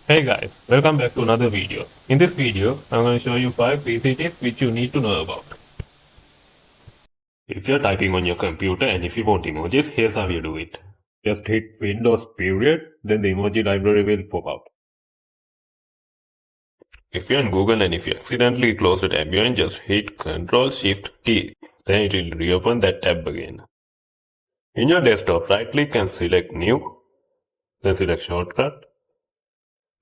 Hey guys, welcome back to another video. In this video, I'm going to show you 5 PC tips which you need to know about. If you're typing on your computer and if you want emojis, here's how you do it. Just hit Windows period, then the emoji library will pop out. If you're in Google and if you accidentally close the tab behind, just hit Ctrl Shift T, then it will reopen that tab again. In your desktop, right click and select New, then select Shortcut,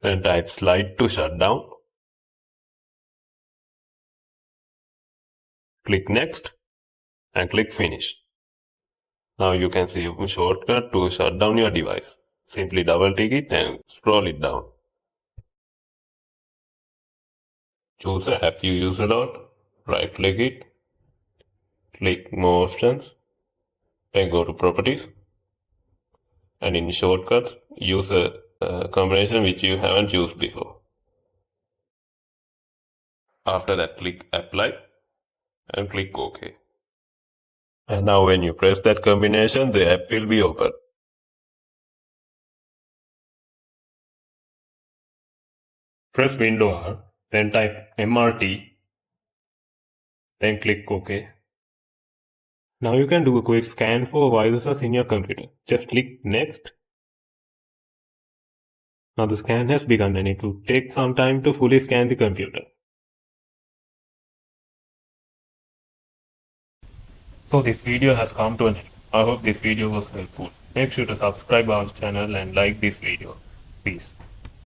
then type Slide to shut down. Click Next and click Finish. Now you can see a shortcut to shut down your device. Simply double click it and scroll it down. Choose the app you use a lot, right click it, click More Options, then go to Properties, and in Shortcuts use a combination which you haven't used before. After that click Apply and click OK. And now when you press that combination, the app will be open. Press Window R, then type MRT, then click OK. Now you can do a quick scan for viruses in your computer. Just click Next. Now the scan has begun and it will take some time to fully scan the computer. So this video has come to an end. I hope this video was helpful. Make sure to subscribe our channel and like this video. Peace.